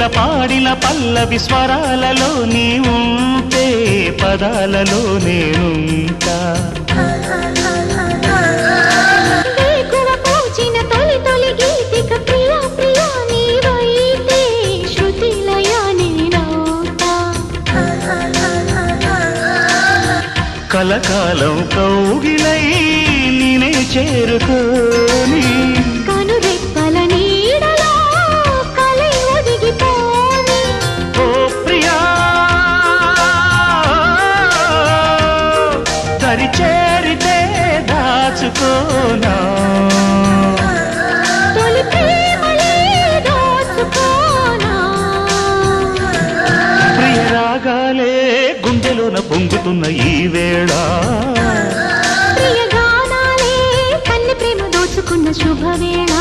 పాడిన పల్లవి స్వరాలలో నీ ఉంటే పదాలలో నేనుంటా కలకాలం కౌగిలై నేనే చేరుకోని కనురెప్పల నీడలో కలై ఒదిగిపోని ఓ ప్రియా దరి చేరితే దాచుకోనా తొలి ప్రేమలే దోచుకోనా ప్రియ రాగాలే గుండెలోన పొంగుతున్న ఈ వేళ ప్రియ గానాలే కన్నె ప్రేమ దోచుకున్న శుభవేళ